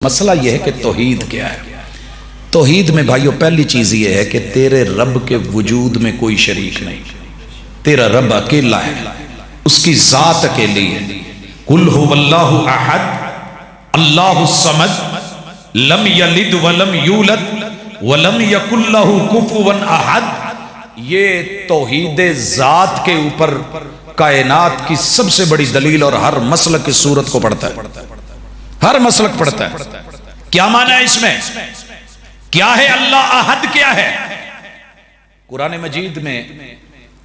مسئلہ یہ ہے کہ توحید کیا ہے۔ توحید میں بھائیو پہلی چیز یہ ہے کہ تیرے رب کے وجود میں کوئی شریک نہیں، تیرا رب اکیلا ہے، اس کی ذات اکیلی ہے۔ قل هو اللہ احد اللہ الصمد لم یلد ولم یولد ولم یکن لہ کفوا احد، یہ توحید ذات کے اوپر کائنات کی سب سے بڑی دلیل اور ہر مسلک کی صورت کو پڑھتا ہے، ہر مسلک پڑھتا ہے۔ کیا معنی ہے اس میں؟ کیا ہے اللہ احد کیا ہے؟ قرآن مجید میں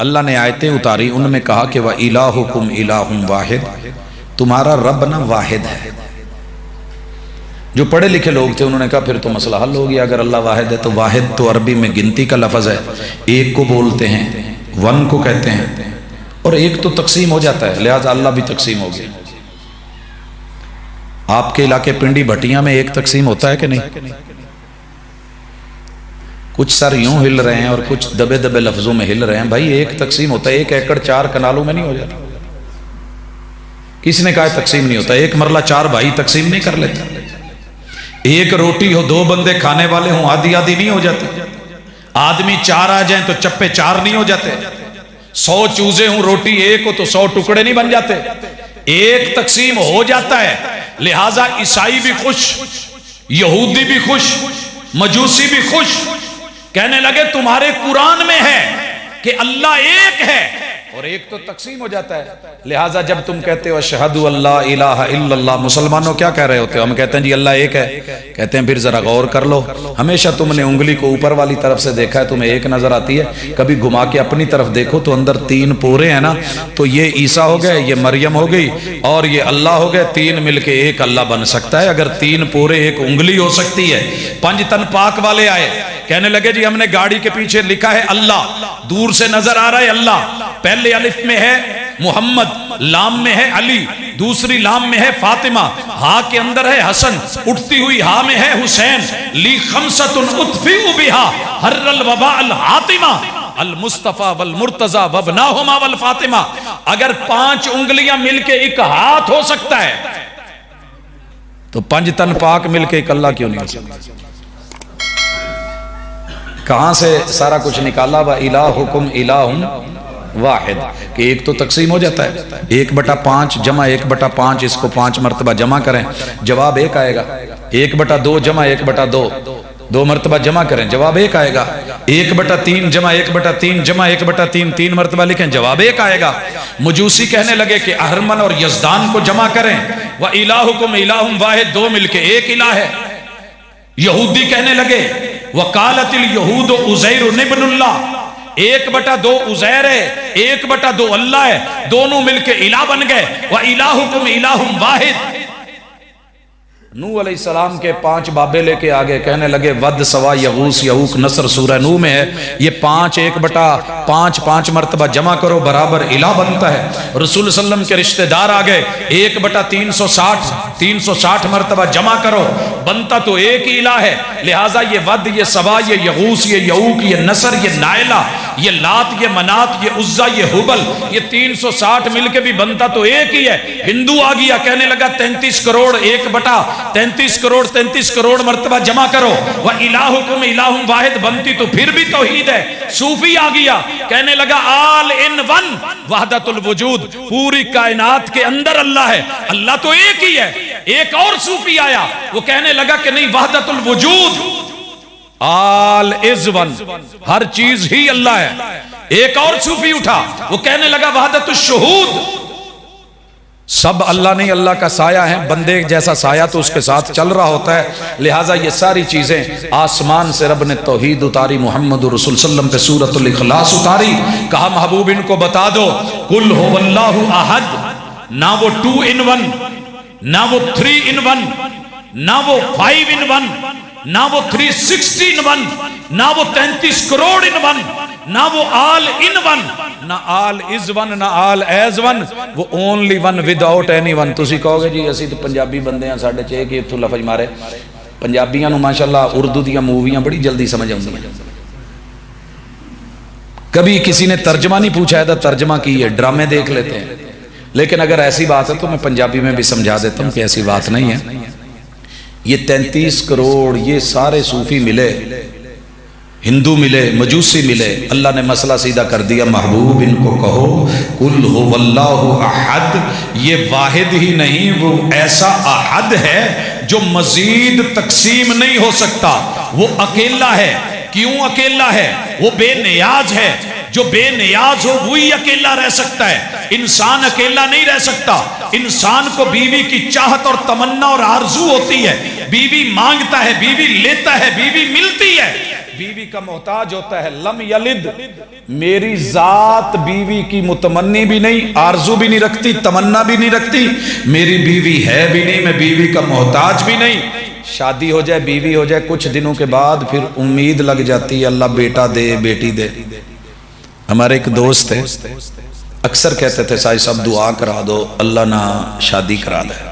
اللہ نے آیتیں اتاری، ان میں کہا کہ وَإِلَٰهُكُمْ إِلَٰهٌ وَاحِدٌ، تمہارا رب نہ واحد ہے۔ جو پڑھے لکھے لوگ تھے انہوں نے کہا پھر تو مسئلہ حل ہو گیا، اگر اللہ واحد ہے تو واحد تو عربی میں گنتی کا لفظ ہے، ایک کو بولتے ہیں، ون کو کہتے ہیں، اور ایک تو تقسیم ہو جاتا ہے، لہذا اللہ بھی تقسیم ہو گیا۔ آپ کے علاقے پنڈی بھٹیاں میں ایک تقسیم ہوتا ہے کہ نہیں؟ کچھ سر یوں ہل رہے ہیں اور کچھ دبے دبے لفظوں میں ہل رہے ہیں۔ بھائی ایک تقسیم ہوتا ہے، 1 ایکڑ 4 کنالوں میں نہیں ہو جاتا۔ کس نے کہا تقسیم نہیں ہوتا؟ ایک مرلہ 4 بھائی تقسیم نہیں کر لیتے۔ ایک روٹی ہو 2 بندے کھانے والے ہوں، آدھی آدھی نہیں ہو جاتی۔ آدمی 4 آ جائیں تو چپے 4 نہیں ہو جاتے۔ 100 چوزے ہوں، روٹی ایک ہو تو 100 ٹکڑے نہیں بن جاتے۔ ایک تقسیم ہو جاتا ہے، لہٰذا عیسائی بھی خوش، یہودی بھی خوش، مجوسی بھی خوش، کہنے لگے تمہارے قرآن میں ہے کہ اللہ ایک ہے اور ایک تو تقسیم ہو جاتا ہے۔ لہٰذا جب تم کہتے ہو اشہد اللہ الہ الا اللہ، مسلمانوں کیا کہہ رہے ہوتے ہو؟ ہم کہتے ہیں جی اللہ ایک ہے، کہتے ہیں پھر ذرا غور کر لو، ہمیشہ تم نے انگلی کو اوپر والی طرف سے دیکھا ہے، تمہیں ایک نظر آتی ہے، کبھی گھما کے اپنی طرف دیکھو تو اندر 3 پورے ہیں نا، تو یہ عیسیٰ ہو گئے، یہ مریم ہو گئی اور یہ اللہ ہو گئے، 3 مل کے ایک اللہ بن سکتا ہے۔ اگر 3 پورے ایک انگلی ہو سکتی ہے۔ 5 تن پاک والے آئے، کہنے لگے جی ہم نے گاڑی کے پیچھے لکھا ہے اللہ، دور سے نظر آ رہا ہے اللہ، پہلے الف میں ہے محمد، لام میں ہے علی، دوسری لام میں ہے فاطمہ، ہا کے اندر ہے حسن، اٹھتی ہوئی ہا میں ہے حسین، لی خمسۃ اطفئ بہا حر الوباء الحاطمہ المصطفیٰ والمرتضیٰ وابناہما والفاطمہ۔ اگر 5 انگلیاں مل کے ایک ہاتھ ہو سکتا ہے تو 5 تن پاک مل کے ایک اللہ کیوں نہیں ہو سکتا؟ کہاں سے سارا کچھ نکالا؟ وَإِلَٰهُكُمْ إِلَٰهٌ واحد، کہ ایک تو تقسیم ہو جاتا ہے، 1/5 جمع 1/5، اس کو 5 مرتبہ جمع کریں جواب 1 آئے گا۔ 1/2 جمع 1/2، 2 مرتبہ جمع کریں جواب 1 آئے گا۔ 1/3 جمع 1/3 جمع 1/3، 3 مرتبہ لکھیں جواب 1 آئے گا۔ مجوسی کہنے لگے کہ اہرمن اور یزدان کو جمع کریں، وَإِلَٰهُكُمْ إِلَٰهٌ واحد، 2 مل کے ایک الہ ہے۔ یہودی کہنے لگے وَقَالَتِ الْيَهُودُ عُزَيْرٌ ابْنُ اللَّهِ، 1/2 عزیر ہے، 1/2 اللہ ہے، دونوں مل کے الہ بن گئے۔ وَإِلَٰهُكُمْ إِلَٰهٌ واحد۔ نوح علیہ السلام کے 5 بابے لے کے آگے، کہنے لگے ود سوا یغوث یعوق نصر، سورہ نوح میں ہے، یہ 5 1/5 5 مرتبہ جمع کرو برابر الہ بنتا ہے۔ رسول صلی اللہ علیہ وسلم کے رشتہ دار آگئے، 1/360 360 مرتبہ جمع کرو بنتا تو ایک ہی الہ ہے۔ لہٰذا یہ ود، یہ سوا، یہ یغوث، یہ یعوق، یہ نصر، یہ نائلہ، یہ لات، یہ منات، یہ عزا، یہ حبل، یہ 360 مل کے بھی بنتا تو ایک ہی ہے۔ ہندو آ گیا، کہنے لگا 33 کروڑ 33 کروڑ مرتبہ جمع کرو، وَإِلَٰهُكُمْ إِلَٰهٌ واحد بنتی تو پھر بھی توحید ہے۔ صوفی آ گیا، کہنے لگا آل ان ون وحدت الوجود، پوری کائنات کے اندر اللہ ہے، اللہ تو ایک ہی ہے۔ ایک اور صوفی آیا، وہ کہنے لگا کہ نہیں، وحدت الوجود آل از ون، ہر چیز ہی اللہ ہے۔ ایک اور صوفی اٹھا، وہ کہنے لگا وحدت الشہود، سب اللہ نہیں، اللہ کا سایہ ہے، بندے جیسا سایہ تو اس کے ساتھ چل رہا ہوتا ہے۔ لہٰذا یہ ساری چیزیں آسمان سے رب نے توحید اتاری، محمد رسول صلی اللہ علیہ وسلم پہ سورۃ الاخلاص اتاری، کہا محبوب ان کو بتا دو قل هو اللہ احد، نہ وہ 2 in 1، نہ وہ 3 in 1، نہ وہ 5 in 1، نہ وہ 360 in 1، نہ وہ 33 کروڑ in 1، نہ وہ آل ان ون، نہ آل از ون، نہ آل ایز ون، وہ only one without any one. تسی کہو گے جی اسی تو پنجابی بندے ہیں، ساڑھے چاہے کہ اتھو لفظ مارے۔ پنجابیاں نو ماشاءاللہ اردو دیاں موویاں بڑی جلدی سمجھ آؤں ہیں۔ کبھی کسی نے ترجمہ نہیں پوچھا ہے تو ترجمہ کی ہے، ڈرامے دیکھ لیتے ہیں، لیکن اگر ایسی بات ہے تو میں پنجابی میں بھی سمجھا دیتا ہوں کہ ایسی بات نہیں ہے۔ یہ 33 کروڑ یہ سارے صوفی ملے، ہندو ملے، مجوسی ملے، اللہ نے مسئلہ سیدھا کر دیا، محبوب ان کو کہو قل هو اللہ احد، یہ واحد ہی نہیں، وہ ایسا احد ہے جو مزید تقسیم نہیں ہو سکتا، وہ اکیلا ہے۔ کیوں اکیلا ہے؟ وہ بے نیاز ہے، جو بے نیاز ہو وہی اکیلا رہ سکتا ہے، انسان اکیلا نہیں رہ سکتا۔ انسان کو بیوی کی چاہت اور تمنا اور آرزو ہوتی ہے، بیوی مانگتا ہے، بیوی لیتا ہے، بیوی ملتی ہے، بیوی کا محتاج ہوتا ہے۔ لم یلد، میری ذات بیوی کی متمنی بھی نہیں، آرزو بھی نہیں رکھتی، تمنا بھی نہیں رکھتی، میری بیوی ہے بھی نہیں، میں بیوی کا محتاج بھی نہیں۔ شادی ہو جائے، بیوی ہو جائے، کچھ دنوں کے بعد پھر امید لگ جاتی ہے اللہ بیٹا دے، بیٹی دے۔ ہمارے ایک دوست ہے، اکثر کہتے تھے سائی صاحب دعا کرا دو اللہ نہ شادی کرا دے۔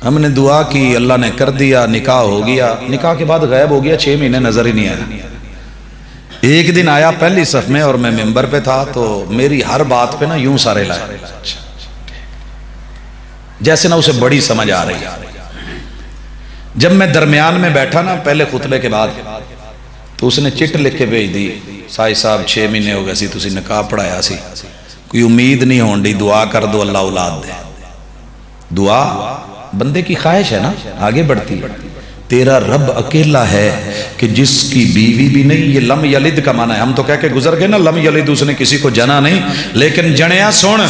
ہم نے دعا کی، اللہ نے کر دیا، نکاح ہو گیا، نکاح کے بعد غائب ہو گیا، 6 مہینے نظر ہی نہیں آیا۔ ایک دن آیا پہلی صف میں اور میں ممبر پہ تھا، تو میری ہر بات پہ نا یوں سارے لائے، جیسے نا اسے بڑی سمجھ آ رہی ہے۔ جب میں درمیان میں بیٹھا نا پہلے خطبے کے بعد، تو اس نے چٹ لکھ کے بھیج دی، سائی صاحب 6 مہینے ہو گئے سی تسی نکاح پڑھایا سی، کوئی امید نہیں ہون دی، دعا کر دو اللہ اولاد دے۔ دعا بندے کی خواہش ہے نا، آگے بڑھتی ہے۔ تیرا رب اکیلا ہے کہ جس کی بیوی بھی نہیں، یہ لم یلد کا معنی ہے، ہم تو کہہ کے گزر گئے نا لم یلد، اس نے کسی کو جنا نہیں، لیکن جنیا سن،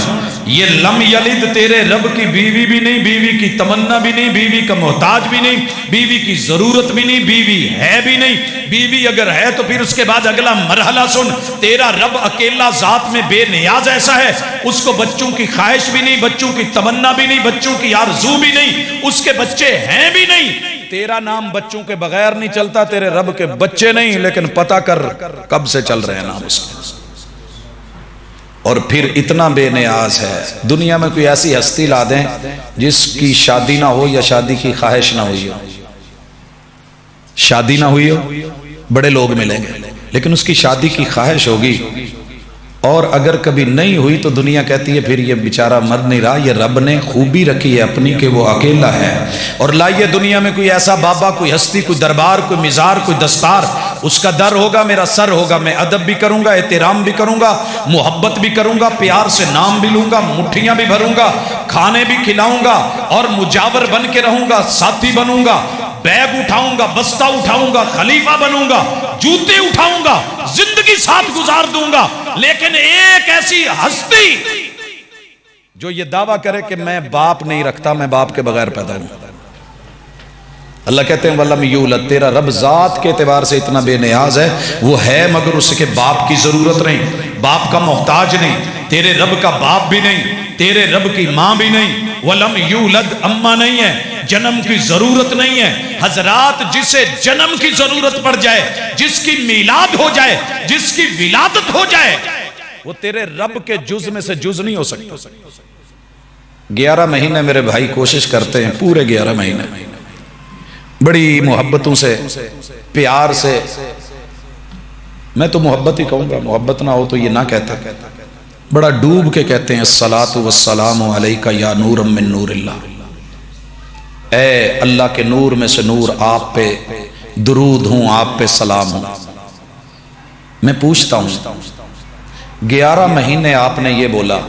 یہ لم یلد تیرے رب کی بیوی بھی نہیں، بیوی کی تمنا بھی نہیں، بیوی کا محتاج بھی نہیں، بیوی کی ضرورت بھی نہیں، بیوی ہے بھی نہیں۔ بیوی اگر ہے تو پھر اس کے بعد اگلا مرحلہ سن، تیرا رب اکیلا ذات میں بے نیاز ایسا ہے، اس کو بچوں کی خواہش بھی نہیں، بچوں کی تمنا بھی نہیں، بچوں کی آرزو بھی نہیں، اس کے بچے ہیں بھی نہیں۔ تیرا نام بچوں کے بغیر نہیں چلتا، تیرے رب کے بچے نہیں، لیکن پتہ کر کب سے چل رہے ہیں نام اس کے۔ اور پھر اتنا بے نیاز ہے، دنیا میں کوئی ایسی ہستی لا دیں جس کی شادی نہ ہو یا شادی کی خواہش نہ ہوئی ہو، شادی نہ ہوئی ہو، بڑے لوگ ملیں گے، لیکن اس کی شادی کی خواہش ہوگی، اور اگر کبھی نہیں ہوئی تو دنیا کہتی ہے پھر یہ بیچارہ مر نہیں رہا، یہ رب نے خوبی رکھی ہے اپنی کہ وہ اکیلا ہے۔ اور لائیے دنیا میں کوئی ایسا بابا، کوئی ہستی، کوئی دربار، کوئی مزار، کوئی دستار، اس کا در ہوگا، میرا سر ہوگا، میں ادب بھی کروں گا، احترام بھی کروں گا، محبت بھی کروں گا، پیار سے نام بھی لوں گا، مٹھیاں بھی بھروں گا، کھانے بھی کھلاؤں گا، اور مجاور بن کے رہوں گا، ساتھی بنوں گا، بیگ اٹھاؤں گا، بستہ اٹھاؤں گا، خلیفہ بنوں گا، جوتے اٹھاؤں گا، زندگی ساتھ گزار دوں گا۔ لیکن ایک ایسی ہستی جو یہ دعویٰ کرے کہ میں باپ نہیں رکھتا، میں باپ کے بغیر پیدا ہوں، اللہ کہتے ہیں وَلَمْ يُولَدْ، تیرا رب ذات کے اعتبار سے اتنا بے نیاز ہے، وہ ہے مگر اس کے باپ کی ضرورت نہیں، باپ کا محتاج نہیں، تیرے رب کا باپ بھی نہیں، تیرے رب کی ماں بھی نہیں، وَلَمْ يُولَدْ اماں نہیں ہے، جنم کی ضرورت نہیں ہے۔ حضرات جسے جنم کی ضرورت پڑ جائے، جس کی میلاد ہو جائے، جس کی ولادت ہو جائے، وہ تیرے رب کے جز میں سے جز نہیں ہو سکتا۔ 11 مہینے میرے بھائی کوشش کرتے ہیں، پورے 11 مہینے بڑی محبتوں سے، پیار سے، میں تو محبت ہی کہوں گا، محبت نہ ہو تو یہ نہ کہتا، بڑا ڈوب کے کہتے ہیں الصلاۃ والسلام علیکہ یا نور من نور اللہ، اے اللہ کے نور میں سے نور، آپ پہ درود ہوں، آپ پہ سلام ہوں۔ میں پوچھتا ہوں 11 مہینے آپ نے یہ بولا،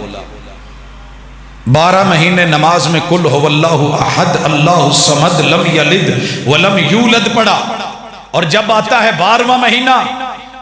12 مہینے نماز میں قل هو اللہ احد اللہ الصمد لم یلد ولم یولد پڑھا، اور جب آتا ہے 12واں مہینہ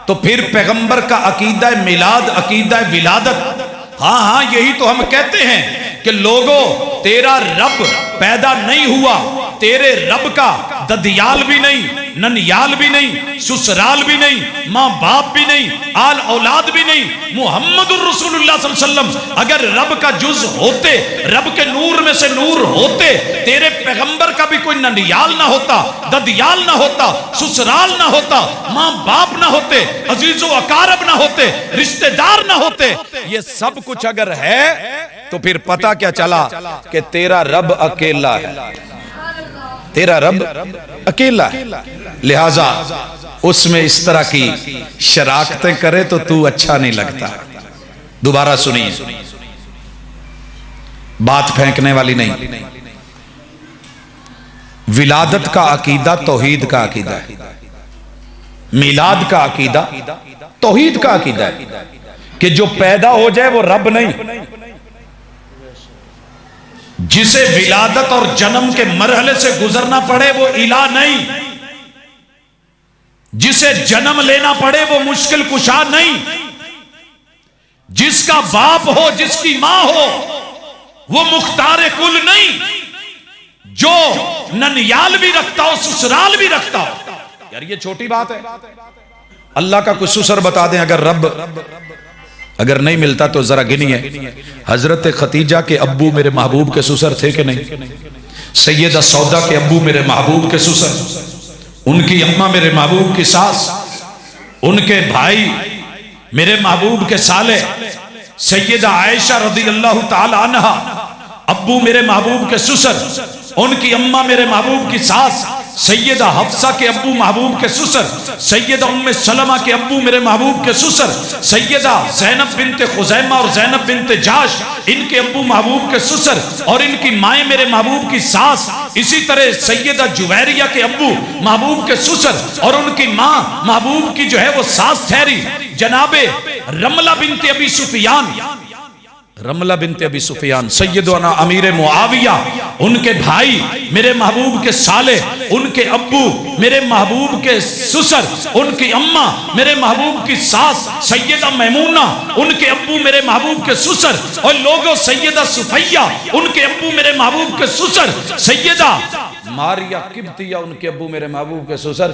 تو پھر پیغمبر کا عقیدہ میلاد، عقیدہ ولادت۔ ہاں یہی تو ہم کہتے ہیں کہ لوگوں تیرا رب پیدا نہیں ہوا، تیرے رب کا ددیال بھی نہیں، ننیال بھی نہیں، سسرال بھی نہیں، ماں باپ بھی نہیں، آل اولاد بھی نہیں، محمد الرسول اللہ صلی اللہ علیہ وسلم اگر رب کا جز ہوتے، رب کے نور میں سے نور ہوتے، تیرے پیغمبر کا بھی کوئی ننیال نہ ہوتا، ددیال نہ ہوتا، سسرال نہ ہوتا، ماں باپ نہ ہوتے، عزیز و اقارب نہ ہوتے، رشتہ دار نہ ہوتے۔ یہ سب کچھ اگر ہے تو پھر پتہ کیا چلا کہ تیرا رب اکیلا ہے، تیرا رب اکیلا ہے، لہٰذا اس میں اس طرح کی شراکتیں کرے تو تو اچھا نہیں لگتا۔ دوبارہ سنیے، بات پھینکنے والی نہیں، ولادت کا عقیدہ توحید کا عقیدہ ہے، میلاد کا عقیدہ توحید کا عقیدہ ہے کہ جو پیدا ہو جائے وہ رب نہیں، جسے ولادت اور جنم کے مرحلے سے گزرنا پڑے وہ الہ نہیں، جسے جنم لینا پڑے وہ مشکل کشا نہیں، جس کا باپ ہو جس کی ماں ہو وہ مختار کل نہیں، جو ننیال بھی رکھتا ہو سسرال بھی رکھتا ہو۔ یار یہ چھوٹی بات ہے، اللہ کا کوئی سسر بتا دیں اگر رب اگر نہیں ملتا تو ذرا گنیے۔ حضرت خدیجہ کے ابو میرے محبوب کے سسر تھے کہ نہیں؟ سیدہ سودا کے ابو میرے محبوب کے سسر، ان کی اماں میرے محبوب کی ساس، ان کے بھائی میرے محبوب کے سالے سیدہ عائشہ رضی اللہ تعالی عنہا، ابو میرے محبوب کے سسر، ان کی اماں میرے محبوب کی ساس سیدہ حفصہ کے ابو محبوب کے سسر، سیدہ ام سلمہ کے ابو میرے محبوب کے سسر، سیدہ زینب بنت خزیمہ اور زینب بنت جاش ان کے ابو محبوب کے سسر، اور ان کی مائیں میرے محبوب کی ساس، اسی طرح سیدہ جویریہ کے ابو محبوب کے سسر اور ان کی ماں محبوب کی جو ہے وہ ساس ٹھہری جناب رملہ بنت ابی سفیان، رملہ بنت ابی سفیان سیدنا امیر معاویہ، ان کے بھائی میرے محبوب کے سالے، ان کے ابو میرے محبوب کے سسر، ان کی اماں میرے محبوب کی ساس سیدہ میمونہ، ان کے ابو میرے محبوب کے سسر، اور لوگوں سیدہ صفیہ ان کے ابو میرے محبوب کے سسر، سیدہ ماریا قبطیہ ان کے ابو میرے محبوب کے سسر۔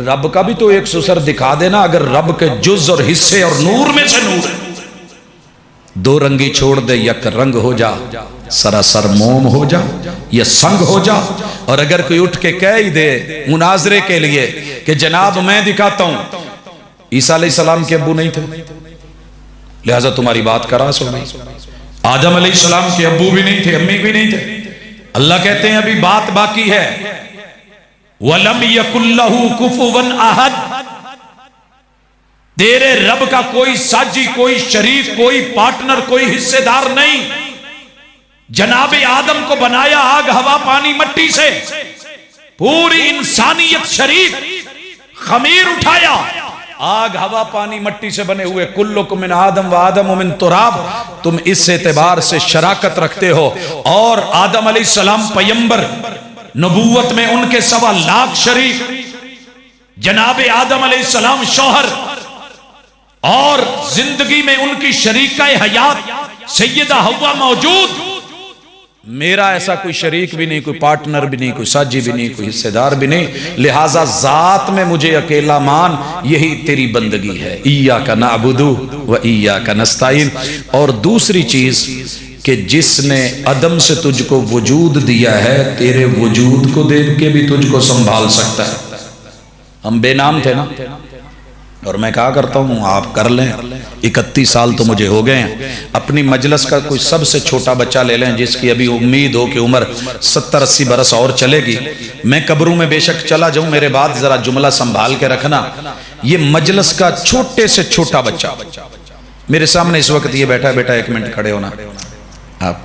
رب کا بھی تو ایک سسر دکھا دینا، اگر رب کے جز اور حصے اور نور میں سے نور ہے، دو رنگی چھوڑ دے یک رنگ ہو جا، سراسر موم ہو جا یا سنگ ہو جا۔ اور اگر کوئی اٹھ کے کہہ ہی دے مناظرے کے لیے کہ جناب میں دکھاتا ہوں، عیسیٰ علیہ السلام کے ابو نہیں تھے لہٰذا تمہاری بات کرا سو نہیں، آدم علیہ السلام کے ابو بھی نہیں تھے، امی بھی نہیں تھے، اللہ کہتے ہیں ابھی بات باقی ہے۔ وَلَمْ يَكُنْ لَهُ كُفُوًا أَحَدٌ، تیرے رب کا کوئی ساجی، کوئی شریک، کوئی پارٹنر، کوئی حصے دار نہیں۔ جناب آدم کو بنایا آگ ہوا پانی مٹی سے، پوری انسانیت شریک خمیر اٹھایا، آگ ہوا پانی مٹی سے بنے ہوئے، کلکم من آدم و آدم من تراب، تم اس اعتبار سے شراکت رکھتے ہو۔ اور آدم علیہ السلام پیمبر، نبوت میں ان کے 1.25 لاکھ شریک، جناب آدم علیہ السلام شوہر، اور زندگی میں ان کی شریکہ حیات سیدہ حوا موجود۔ میرا ایسا کوئی شریک بھی نہیں، کوئی پارٹنر بھی نہیں، کوئی ساجی بھی نہیں، کوئی حصہ دار بھی نہیں، لہٰذا ذات میں مجھے اکیلا مان، یہی تیری بندگی ہے۔ ایاک نعبد و ایاک نستعین۔ اور دوسری چیز کہ جس نے عدم سے تجھ کو وجود دیا ہے، تیرے وجود کو دیکھ کے بھی تجھ کو سنبھال سکتا ہے۔ ہم بے نام تھے نا، اور میں کہا کرتا ہوں آپ کر لیں، 31 سال تو مجھے ہو گئے ہیں، اپنی مجلس کا کوئی سب سے چھوٹا بچہ لے لیں جس کی ابھی امید ہو کہ عمر 70-80 برس اور چلے گی، میں قبروں میں بے شک چلا جاؤں، میرے بعد ذرا جملہ سنبھال کے رکھنا، یہ مجلس کا چھوٹے سے چھوٹا بچہ میرے سامنے اس وقت یہ بیٹھا ہے، بیٹا 1 منٹ کھڑے ہونا، آپ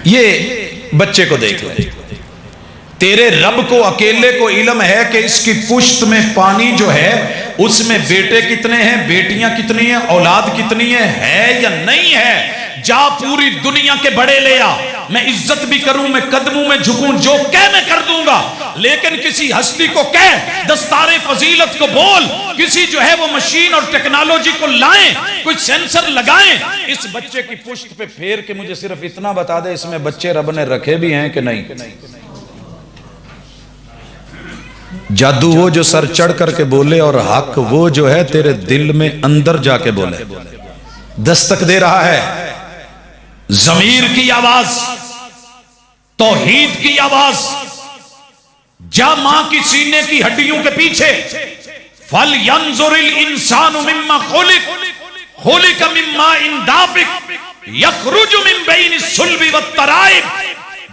یہ بچے کو دیکھ لیں۔ تیرے رب کو اکیلے کو علم ہے کہ اس کی پشت میں پانی جو ہے اس میں بیٹے کتنے ہیں، بیٹیاں کتنی ہیں، اولاد کتنی ہے یا نہیں ہے۔ جا پوری دنیا کے بڑے لے آ، میں عزت بھی کروں، میں قدموں میں جھکوں، جو کہہ میں کر دوں گا، لیکن کسی ہستی کو کہہ، دستار فضیلت کو بول، کسی جو ہے وہ مشین اور ٹیکنالوجی کو لائیں، کوئی سینسر لگائیں، اس بچے کی پشت پہ پھیر کے مجھے صرف اتنا بتا دے اس میں بچے رب نے رکھے بھی ہیں کہ نہیں۔ جادو وہ جو سر چڑھ کر کے بولے، اور حق وہ جو ہے تیرے دل میں اندر جا کے بولے، دستک دے رہا ہے، ضمیر کی آواز، توحید کی آواز۔ جا ماں کی سینے کی ہڈیوں کے پیچھے، فَلْيَنْظُرِ الْإِنسَانُ مِمَّا خُلِقَ مِن مَّاءٍ دَافِقٍ يَخْرُجُ مِن بَيْنِ الصُّلْبِ وَالتَّرَائِبِ۔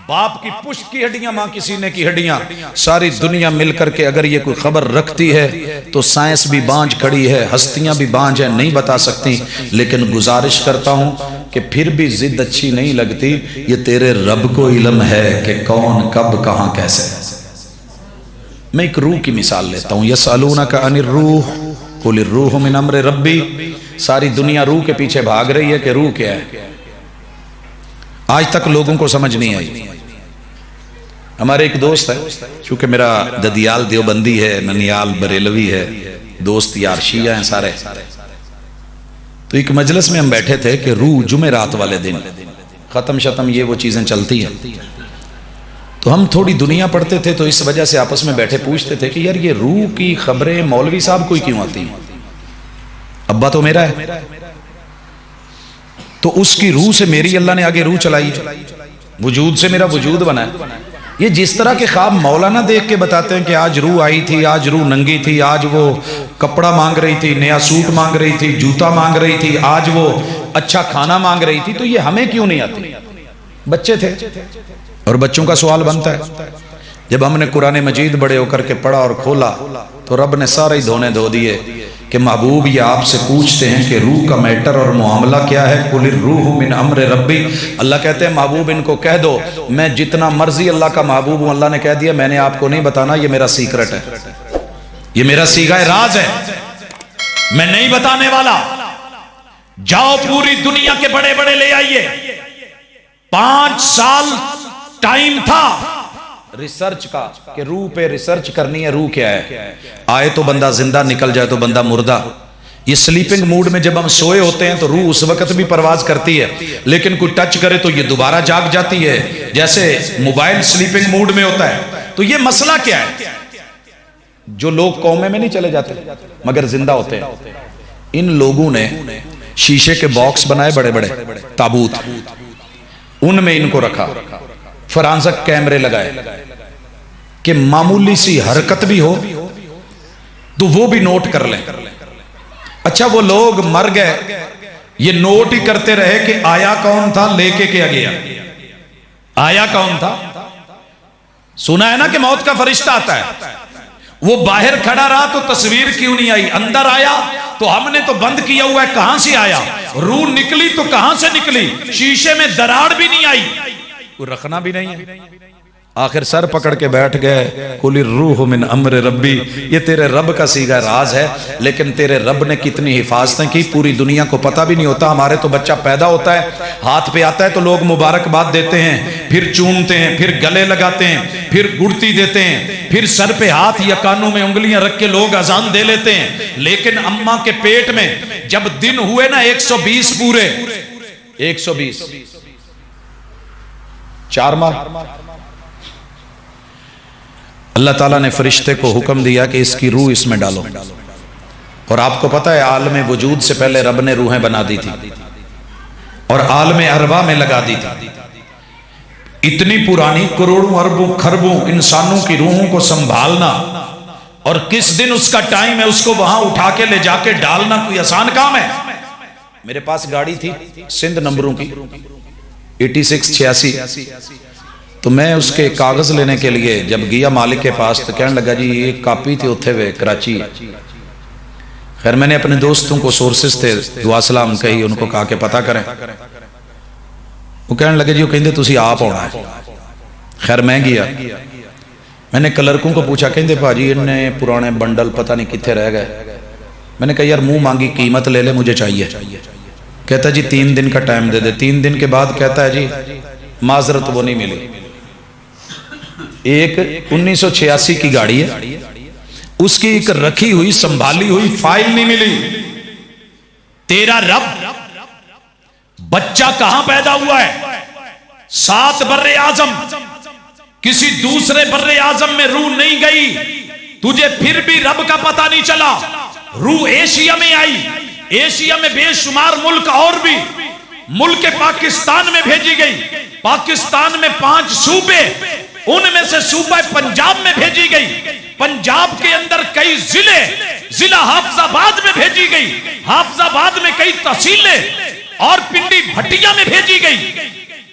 باپ کی پشت کی ہڈیاں، ماں کی سینے کی ہڈیاں، ساری دنیا مل کر کے اگر یہ کوئی خبر رکھتی ہے تو سائنس بھی بانجھ کھڑی ہے، ہستیاں بھی بانجھ ہیں، نہیں بتا سکتی، لیکن گزارش کرتا ہوں کہ پھر بھی ضد اچھی نہیں لگتی، یہ تیرے رب کو علم ہے کہ کون کب کہاں کیسے۔ میں ایک روح کی مثال لیتا ہوں، یسألونک عن الروح قل الروح من امر ربی. ساری دنیا روح کے پیچھے بھاگ رہی ہے کہ روح کیا ہے، آج تک لوگوں کو سمجھ نہیں آئی. ہمارے ایک دوست ہے، چونکہ میرا ددیال دیوبندی ہے، ننیال بریلوی ہے، دوست یار شیعہ ہیں سارے، تو ایک مجلس میں ہم بیٹھے تھے کہ روح جمعرات والے دن ختم شتم یہ وہ چیزیں چلتی ہیں. تو ہم تھوڑی دنیا پڑھتے تھے، تو اس وجہ سے آپس میں بیٹھے پوچھتے تھے کہ یار یہ روح کی خبریں مولوی صاحب کو ہی کیوں آتی ہیں؟ ابا تو میرا ہے، تو اس کی روح سے میری اللہ نے آگے روح چلائی ہے، وجود سے میرا وجود بنا ہے. یہ جس طرح کے خواب مولانا دیکھ کے بتاتے ہیں کہ آج روح آئی تھی، آج روح ننگی تھی، آج وہ کپڑا مانگ رہی تھی، نیا سوٹ مانگ رہی تھی، جوتا مانگ رہی تھی، آج وہ اچھا کھانا مانگ رہی تھی، تو یہ ہمیں کیوں نہیں آتی؟ بچے تھے اور بچوں کا سوال بنتا ہے. جب ہم نے قرآن مجید بڑے ہو کر کے پڑھا اور کھولا تو رب نے سارے دھونے دھو دیے کہ محبوب یہ آپ سے پوچھتے ہیں کہ روح کا میٹر اور معاملہ کیا ہے. قل الروح من امر ربی. اللہ کہتے ہیں محبوب ان کو کہہ دو میں جتنا مرضی اللہ کا محبوب ہوں. اللہ نے کہہ دیا میں نے آپ کو نہیں بتانا، یہ میرا سیکرٹ ہے، یہ میرا سیغہ راز ہے، میں نہیں بتانے والا. جاؤ پوری دنیا کے بڑے بڑے لے آئیے. 5 سال ٹائم تھا ریسرچ کا کہ روح پہ ریسرچ کرنی ہے، روح کیا ہے. آئے تو بندہ زندہ، نکل جائے تو بندہ مردہ. یہ سلیپنگ موڈ میں جب ہم سوئے ہوتے ہیں تو روح اس وقت بھی پرواز کرتی ہے، لیکن کوئی ٹچ کرے تو یہ دوبارہ جاگ جاتی ہے، جیسے موبائل سلیپنگ موڈ میں ہوتا ہے. تو یہ مسئلہ کیا ہے؟ جو لوگ قومے میں نہیں چلے جاتے مگر زندہ ہوتے ہیں، ان لوگوں نے شیشے کے باکس بنائے، بڑے بڑے تابوت، ان میں ان کو رکھا، فرانزک کیمرے لگائے کہ معمولی سی حرکت بھی ہو تو وہ بھی نوٹ کر لیں. اچھا وہ لوگ مر گئے، یہ نوٹ ہی کرتے رہے کہ آیا کون تھا، لے کے کیا گیا، آیا کون تھا. سنا ہے نا کہ موت کا فرشتہ آتا ہے، وہ باہر کھڑا رہا تو تصویر کیوں نہیں آئی، اندر آیا تو ہم نے تو بند کیا ہوا ہے، کہاں سے آیا، روح نکلی تو کہاں سے نکلی، شیشے میں دراڑ بھی نہیں آئی، کوئی رکھنا بھی نہیں ہے. آخر سر پکڑ کے بیٹھ گئے، قل الروح من امر ربی. یہ تیرے رب کا سیغہ راز ہے، لیکن تیرے رب نے کتنی حفاظتیں کی پوری دنیا کو پتہ بھی نہیں ہوتا. ہمارے تو بچہ پیدا ہوتا ہے، ہاتھ پہ آتا ہے تو لوگ مبارکباد دیتے ہیں، پھر چومتے ہیں، پھر گلے لگاتے ہیں، پھر گڑتی دیتے ہیں، پھر سر پہ ہاتھ یا کانوں میں انگلیاں رکھ کے لوگ اذان دے لیتے ہیں. لیکن اماں کے پیٹ میں جب دن ہوئے نا 120 پورے، 120 4 ماہ، اللہ تعالیٰ نے فرشتے کو حکم دیا کہ اس کی روح اس میں ڈالو. اور آپ کو پتہ ہے عالم وجود سے پہلے رب نے روحیں بنا دی تھی اور عالم ارواح میں لگا دی تھی. اتنی پرانی کروڑوں اربوں خربوں انسانوں کی روحوں کو سنبھالنا اور کس دن اس کا ٹائم ہے اس کو وہاں اٹھا کے لے جا کے ڈالنا کوئی آسان کام ہے. میرے پاس گاڑی تھی سندھ نمبروں کی 8686، تو میں اس کے کاغذ لینے کے لیے جب گیا مالک کے پاس تو کہنے لگا جی ایک کاپی تھی اتھے ہوئے کراچی. خیر میں نے اپنے دوستوں کو سورسز تھے دعا سلام کہی، ان کو کہا کہ پتہ کریں. وہ کہنے لگے جی وہ کہندے تسی آپ ہونا ہے. خیر میں گیا، میں نے کلرکوں کو پوچھا، کہندے پاجی ان نے پرانے بنڈل پتہ نہیں کتنے رہ گئے. میں نے کہا یار منہ مانگی قیمت لے لے، مجھے چاہیے. کہتا جی 3 دن کا ٹائم دے دے. 3 دن کے بعد کہتا ہے جی معذرت وہ نہیں ملی. ایک 1986 کی گاڑی ہے، اس کی ایک رکھی ہوئی سنبھالی ہوئی فائل نہیں ملی. تیرا رب بچہ کہاں پیدا ہوا ہے؟ 7 بر اعظم، کسی دوسرے بر اعظم میں روح نہیں گئی، تجھے پھر بھی رب کا پتہ نہیں چلا. روح ایشیا میں آئی، ایشیا میں بے شمار ملک اور بھی، ملک پاکستان میں بھیجی گئی. پاکستان میں 5 صوبے، ان میں سے صوبہ پنجاب میں بھیجی گئی. پنجاب کے اندر کئی ضلع حافظ آباد میں بھیجی گئی، حافظ آباد میں کئی تحصیلیں، اور پنڈی بھٹیا میں بھیجی گئی.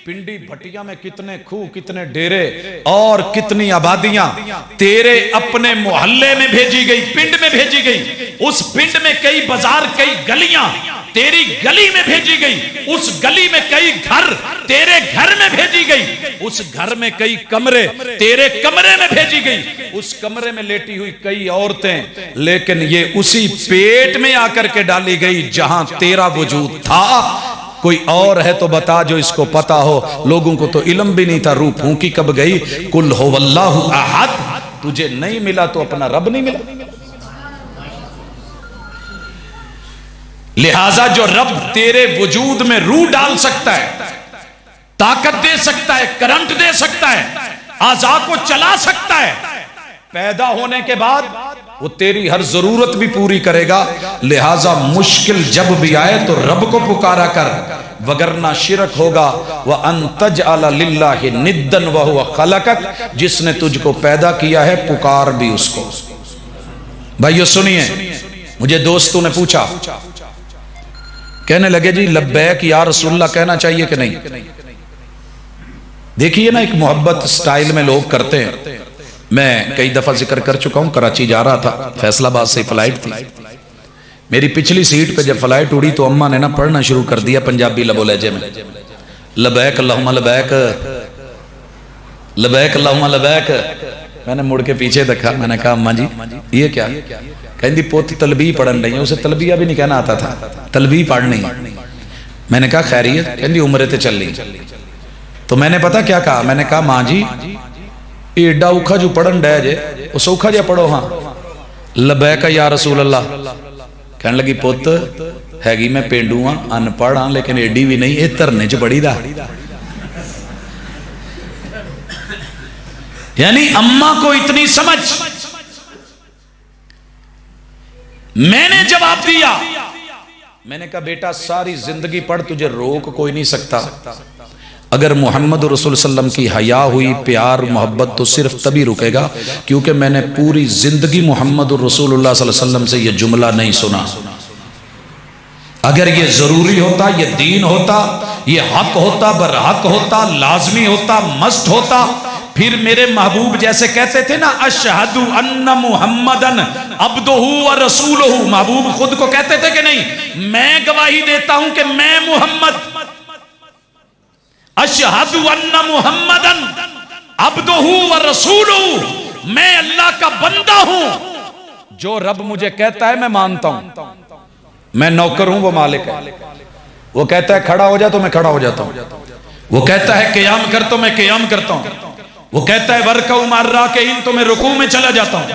پنڈی بھٹیا میں کتنے کھو، کتنے ڈیرے اور کتنی آبادیاں تیرے اپنے محلے میں بھیجی گئی، پنڈ میں بھیجی گئی. اس پنڈ میں کئی بازار، کئی گلیاں تیری گلی میں بھیجی گئی، اس گلی میں کئی گھر تیرے گھر میں بھیجی گئی، اس گھر میں کئی کمرے تیرے کمرے میں بھیجی گئی، اس کمرے میں لیٹی ہوئی کئی عورتیں، لیکن یہ اسی پیٹ میں آ کر کے ڈالی گئی جہاں تیرا وجود تھا۔ کوئی اور ہے تو بتا جو اس کو پتا ہو، لوگوں کو تو علم بھی نہیں تھا، روح پھونکی کب گئی؟ قل هو اللہ احد، تجھے نہیں ملا تو اپنا رب نہیں ملا۔ لہذا جو رب تیرے وجود میں روح ڈال سکتا ہے، طاقت دے سکتا ہے، کرنٹ دے سکتا ہے، اعضاء کو چلا سکتا ہے، پیدا ہونے کے بعد وہ تیری ہر ضرورت بھی پوری کرے گا۔ لہذا مشکل جب بھی آئے تو رب کو پکارا کر، وگرنہ شرک ہوگا۔ وَأَن تَجْعَلَ لِلَّهِ نِدًّا وَهُوَ خَلَقَكَ، جس نے تجھ کو پیدا کیا ہے پکار بھی اس کو۔ بھائیو سنیے، مجھے دوستوں نے پوچھا، کہنے لگے جی لبیک یا رسول اللہ کہنا چاہیے کہ نہیں؟ دیکھیے نا، ایک محبت سٹائل میں لوگ کرتے ہیں۔ میں کئی دفعہ ذکر کر چکا ہوں، کراچی جا رہا تھا، فیصل آباد سے فلائٹ تھی، میری پچھلی سیٹ پہ جب فلائٹ اڑی تو اماں نے نا پڑھنا شروع کر دیا پنجابی لب و لہجے میں، لبیک اللہم لبیک، لبیک اللہم لبیک۔ میں نے مڑ کے پیچھے دیکھا، میں نے کہا اماں جی یہ کیا؟ کہندی پوتی تلبی پڑھن رہی ہیں، اسے تلبیہ بھی نہیں کہنا آتا تھا، تلبی پڑھنی۔ میں نے کہا خیریت؟ کہندی عمرے تے چل لی۔ تو میں نے پتا کیا کہا؟ میں نے کہا ماں جی ایڈا اوکھا جو پڑھن ڈے جے اس اوکھا جا پڑھو ہاں، لبیک یا رسول اللہ۔ کہنے لگی پوت ہے گی میں پینڈو ہاں، ان پڑھ ہاں، لیکن ایڈی بھی نہیں، اے ترنے چ بڑی دا۔ یعنی اماں کو اتنی سمجھ۔ میں نے جواب دیا، میں نے کہا بیٹا ساری زندگی پڑھ، تجھے روک کوئی نہیں سکتا۔ اگر محمد رسول صلی اللہ علیہ وسلم کی حیا ہوئی، پیار محبت، تو صرف تبھی رکے گا کیونکہ میں نے پوری زندگی محمد رسول اللہ صلی اللہ علیہ وسلم سے یہ جملہ نہیں سنا۔ اگر یہ ضروری ہوتا، یہ دین ہوتا، یہ حق ہوتا، برحق ہوتا، لازمی ہوتا، مست ہوتا، پھر میرے محبوب جیسے کہتے تھے نا اشہد ان محمدن عبدہ و رسولہ، محبوب خود کو کہتے تھے کہ نہیں میں گواہی دیتا ہوں کہ میں محمد، اشہد ان محمدن عبدہ و رسولہ، میں اللہ کا بندہ ہوں، جو رب مجھے کہتا ہے میں مانتا ہوں، میں نوکر ہوں وہ مالک ہے، وہ کہتا ہے کھڑا ہو جا تو میں کھڑا ہو جاتا ہوں، وہ کہتا ہے قیام کر تو میں قیام کرتا ہوں، وہ کہتا ہے ورکعوا مع الراکعین تو میں رکوع میں چلا جاتا ہوں،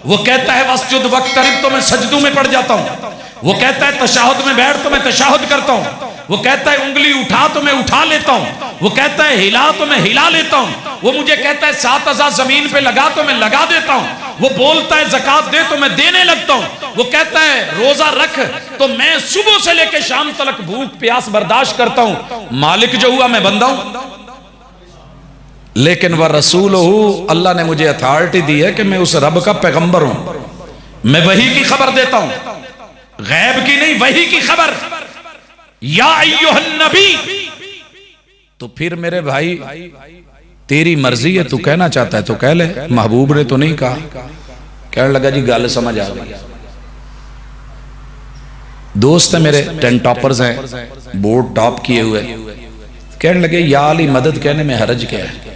وہ کہتا ہے واسجد واقترب تو میں سجدوں میں پڑ جاتا ہوں، وہ کہتا ہے تشہد میں بیٹھ تو میں تشہد کرتا ہوں، وہ کہتا ہے انگلی اٹھا تو میں اٹھا لیتا ہوں، وہ کہتا ہے ہلا تو میں ہلا لیتا ہوں، وہ مجھے کہتا ہے 7 اعضاء زمین پہ لگا تو میں لگا دیتا ہوں، وہ بولتا ہے زکوٰۃ دے تو میں دینے لگتا ہوں، وہ کہتا ہے روزہ رکھ تو میں صبح سے لے کے شام تک بھوک پیاس برداشت کرتا ہوں۔ مالک جو ہوا میں بندہ ہوں، لیکن وہ رسول ہوں، اللہ نے مجھے اتھارٹی دی ہے کہ میں اس رب کا پیغمبر ہوں، میں وحی کی خبر دیتا ہوں، غیب کی نہیں، وحی کی خبر۔ یا ایوہ النبی، تو پھر میرے بھائی تیری مرضی ہے، تو کہنا چاہتا ہے تو کہہ لے، محبوب نے تو نہیں کہا۔ کہنے لگا جی گل سمجھ آ گئی۔ دوست ہیں میرے 10 ٹاپرز ہیں، بورڈ ٹاپ کیے ہوئے، کہنے لگے یا علی مدد کہنے میں حرج کیا ہے؟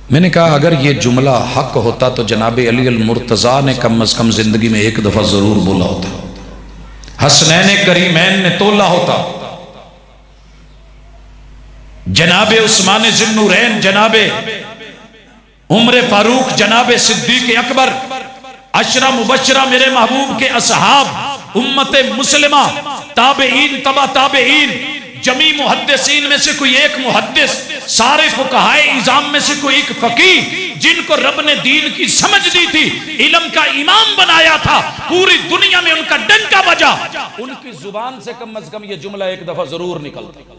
میں نے کہا اگر یہ جملہ حق ہوتا تو جناب علی المرتضیٰ نے کم از کم زندگی میں ایک دفعہ ضرور بولا ہوتا، حسنین کریمین نے تولا ہوتا، جناب عثمان ذی النورین، جناب عمر فاروق، جناب صدیق اکبر، عشرہ مبشرہ میرے محبوب کے اصحاب، امت مسلمہ، تابعین، تبع تابعین، جمی محدثین میں سے کوئی ایک محدث، سارے فقہائے اعظام میں سے کوئی ایک فقیہ، جن کو رب نے دین کی سمجھ دی تھی، علم کا امام بنایا تھا، پوری دنیا میں ان کا ڈنکا بجا، ان کی زبان سے کم از کم یہ جملہ ایک دفعہ ضرور نکلتا۔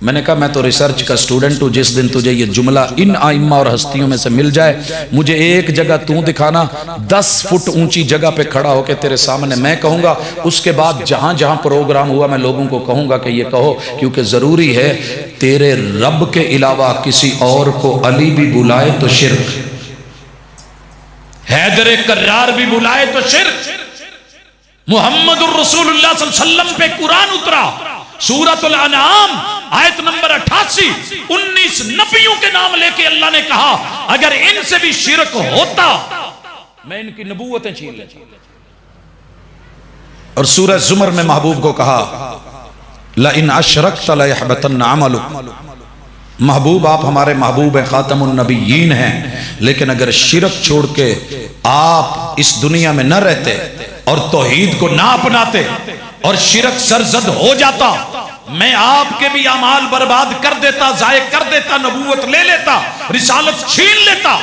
میں نے کہا میں تو ریسرچ کا سٹوڈنٹ ہوں، جس دن تجھے یہ جملہ ان آئمہ اور ہستیوں میں سے مل جائے، مجھے ایک جگہ تو دکھانا، 10 فٹ اونچی جگہ پہ کھڑا ہو کے تیرے سامنے میں کہوں گا، اس کے بعد جہاں جہاں پروگرام ہوا میں لوگوں کو کہوں گا کہ یہ کہو، کیونکہ ضروری ہے تیرے رب کے علاوہ کسی اور کو علی بھی بلائے تو شرک، حیدر کرار بھی بلائے تو شرک، محمد الرسول اللہ صلی اللہ علیہ وسلم پہ قرآن اترا، سورۃ الانعام آیت نمبر 88، 19 نبیوں کے نام لے کے اللہ نے کہا اگر ان سے بھی شرک ہوتا میں ان کی نبوتیں چھین لیتا۔ اور سورہ زمر میں محبوب کو کہا لَإِنْ أَشْرَكْتَ لَيَحْبَطَنَّ عَمَلُكَ، محبوب آپ ہمارے محبوب ہیں، خاتم النبیین ہیں، لیکن اگر شرک چھوڑ کے آپ اس دنیا میں نہ رہتے اور توحید کو نہ اپناتے اور شرک سرزد ہو جاتا، میں آپ کے بھی اعمال برباد کر دیتا، ضائع کر دیتا، نبوت لے لیتا، رسالت چھین لیتا۔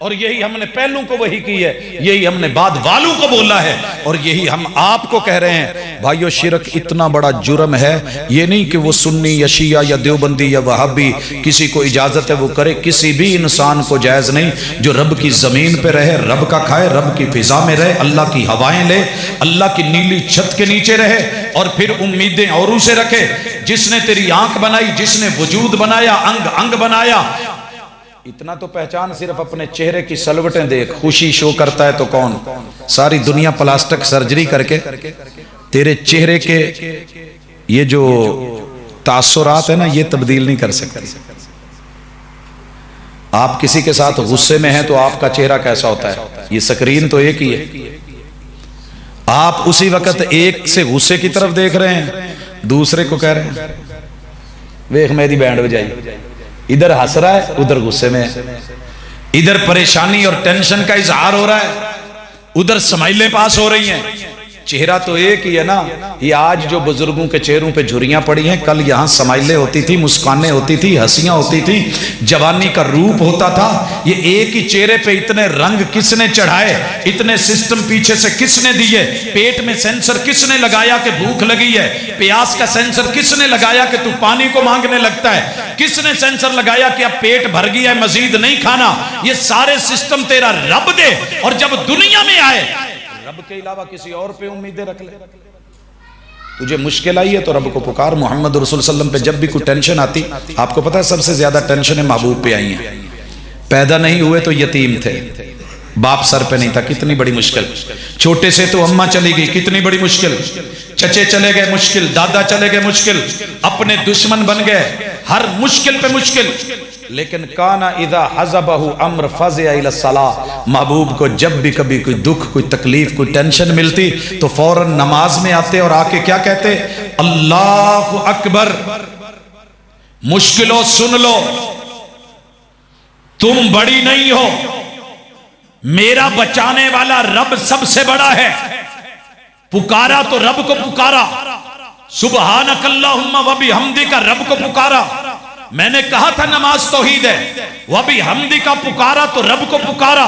اور یہی ہم نے پہلوں کو وہی کی ہے، یہی ہم نے بعد والوں کو بولا ہے، اور یہی ہم آپ کو کہہ رہے ہیں بھائیو، شرک اتنا بڑا جرم ہے، یہ نہیں کہ وہ سنی یا شیعہ یا دیوبندی یا وہابی کسی کو اجازت ہے وہ کرے، کسی بھی انسان کو جائز نہیں۔ جو رب کی زمین پہ رہے، رب کا کھائے، رب کی فضا میں رہے، اللہ کی ہوائیں لے، اللہ کی نیلی چھت کے نیچے رہے، اور پھر امیدیں اوروں سے رکھے۔ جس نے تیری آنکھ بنائی، جس نے وجود بنایا، انگ انگ بنایا، اتنا تو پہچان، صرف اپنے چہرے کی سلوٹیں دیکھ، خوشی شو کرتا ہے تو کون؟ ساری دنیا پلاسٹک سرجری کر کے تیرے چہرے کے یہ جو تاثرات ہیں نا، یہ تبدیل نہیں کر سکتے۔ آپ کسی کے ساتھ غصے میں ہیں تو آپ کا چہرہ کیسا ہوتا ہے؟ یہ سکرین تو ایک ہی ہے، آپ اسی وقت ایک سے غصے کی طرف دیکھ رہے ہیں، دوسرے کو کہہ رہے ہیں ویخ میری بینڈ بجائی، ادھر ہنس رہا ہے، ادھر غصے میں ہے، ادھر پریشانی اور ٹینشن کا اظہار ہو رہا ہے، ادھر سمائلیں پاس ہو رہی ہیں۔ چہرہ تو ایک ہی ہے نا۔ یہ آج جو بزرگوں کے چہروں پہ جھریاں پڑی ہیں، کل یہاں سمائلیں ہوتی تھی، مسکانیں ہوتی تھی، ہنسیاں ہوتی تھی، جوانی کا روپ ہوتا تھا۔ یہ ایک ہی چہرے پہ اتنے رنگ کس نے چڑھائے، اتنے سسٹم پیچھے سے کس نے دیے، پیٹ میں سینسر کس نے لگایا کہ بھوک لگی ہے، پیاس کا سینسر کس نے لگایا کہ تو پانی کو مانگنے لگتا ہے، کس نے سینسر لگایا کہ اب پیٹ بھر گیا ہے مزید نہیں کھانا۔ یہ سارے سسٹم تیرا رب دے، اور جب دنیا میں آئے رب کے علاوہ کسی اور پہ امیدیں رکھ لے۔ تجھے مشکل آئی ہے تو رب کو پکار۔ محمد رسول صلی اللہ علیہ وسلم پہ جب بھی کوئی ٹینشن آتی، آپ کو پتا ہے سب سے زیادہ ٹینشنیں محبوب پہ آئی ہیں۔ پیدا نہیں ہوئے تو یتیم تھے، باپ سر پہ نہیں تھا، کتنی بڑی مشکل۔ چھوٹے سے تو اماں چلی گئی، کتنی بڑی مشکل۔ چچے چلے گئے، مشکل۔ دادا چلے گئے، مشکل۔ اپنے دشمن بن گئے، ہر مشکل پہ مشکل۔ لیکن کانا اذا حزبہ امر فزع الی الصلاۃ، محبوب کو جب بھی کبھی کوئی دکھ، کوئی تکلیف، کوئی ٹینشن ملتی تو فوراً نماز میں آتے اور آ کے کیا کہتے؟ اللہ اکبر۔ مشکلوں سن لو، تم بڑی نہیں ہو، میرا بچانے والا رب سب سے بڑا ہے۔ پکارا تو رب کو پکارا، سبحانک اللہم و بحمدک، رب کو پکارا۔ میں نے کہا تھا نماز توحید ہے۔ وَبِحَمْدِكَ کا پکارا تو رب کو پکارا،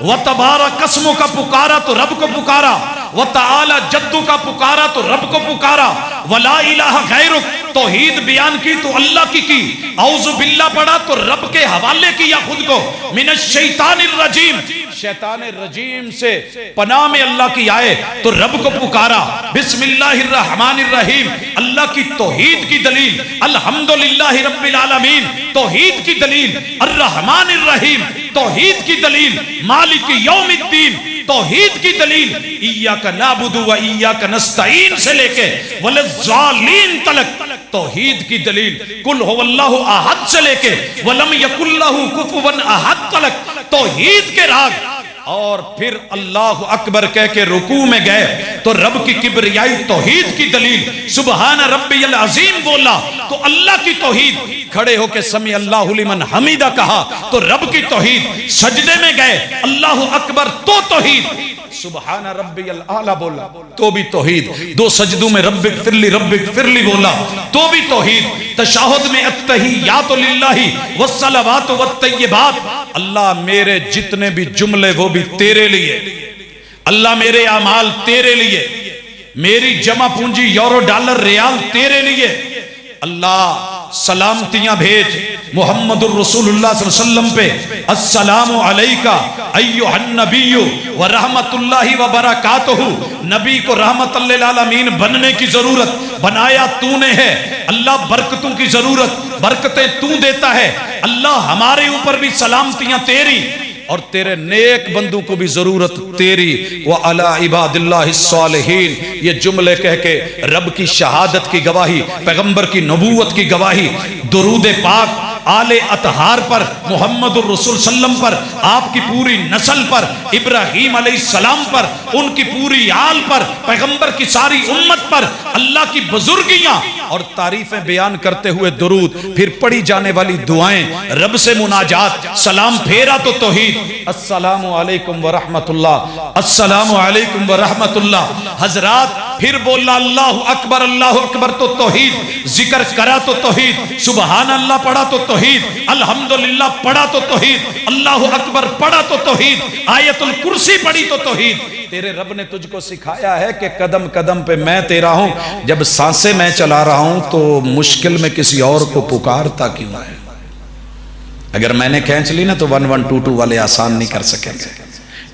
وَتَبَارَكَ اسْمُكَ کا پکارا تو رب کو پکارا، وَتَعَالَى جَدُّكَ کا پکارا تو رب کو پکارا، وَلَا إِلَٰهَ غَيْرُكَ توحید بیان کی تو اللہ کی اعوذ باللہ پڑھا تو رب کے حوالے کیا خود کو، من الشیطان الرجیم، شیطان الرجیم سے پناہ میں اللہ کی آئے تو رب کو پکارا۔ بسم اللہ الرحمن الرحیم، اللہ کی توحید کی دلیل، الحمدللہ رب العالمین توحید کی دلیل، الرحمن الرحیم توحید کی دلیل، مالک یوم الدین توحید کی دلیل، ایاک نعبد و ایاک نستعین سے لے کے وللضالین تلک توحید کی دلیل، قل هو اللہ احد سے لے کے ولم یکن لہ کفوا احد تلک توحید کے راگ۔ اور پھر اللہ اکبر کہہ کے رکوع میں گئے تو رب کی کبریائی توحید کی دلیل، سبحان ربی العظیم بولا تو اللہ کی توحید، کھڑے ہو کے سمع اللہ لمن حمیدہ کہا تو رب کی توحید، سجدے میں گئے اللہ اکبر تو توحید، سبحان ربی الاعلی بولا تو بھی توحید، دو سجدوں میں رب اغفر لی بولا تو بھی توحید، تشہد میں التحیات للہ والصلوات والطیبات، اللہ میرے جتنے بھی جملے وہ بھی تیرے لیے، اللہ میرے اعمال تیرے لیے، میری جمع پونجی یورو ڈالر ریال تیرے لیے، اللہ سلامتیاں بھیج محمد الرسول اللہ صلی اللہ علیہ وسلم پہ، السلام علیکہ ایہا النبی ورحمت اللہ وبرکاتہ۔ نبی کو رحمت للعالمین بننے کی ضرورت، بنایا تو نے ہے، اللہ برکتوں کی ضرورت، برکتیں تو دیتا ہے، اللہ ہمارے اوپر بھی سلامتیاں تیری، اور تیرے نیک بندوں کو بھی ضرورت تیری وَعَلَىٰ عِبَادِ اللَّهِ الصَّالِحِينَ. یہ جملے کہہ کے رب کی شہادت کی گواہی، پیغمبر کی نبوت کی گواہی، درود پاک آل اطہار پر، محمد الرسول صلی اللہ علیہ وسلم پر، آپ کی پوری نسل پر، ابراہیم علیہ السلام پر، ان کی پوری آل پر، پیغمبر کی ساری امت پر، اللہ کی بزرگیاں اور تعریفیں بیان کرتے ہوئے درود، پھر پڑھی جانے والی دعائیں، رب سے مناجات، سلام پھیرا تو توحید، السلام علیکم ورحمت اللہ، السلام علیکم ورحمت اللہ. حضرات پھر بولا اللہ اکبر تو توحید، ذکر کرا تو توحید، سبحان اللہ پڑھا تو توحید، الحمدللہ پڑھا تو توحید، اللہ اکبر پڑھا تو توحید، آیت الکرسی پڑھی تو توحید. تیرے رب نے تجھ کو سکھایا ہے کہ قدم قدم پہ میں تیرا ہوں. جب سانسیں میں چلا رہا ہوں تو مشکل میں کسی اور کو پکارتا کیوں ہے؟ اگر میں نے کھینچ لی نا تو 1122 والے آسان نہیں کر سکیں گے.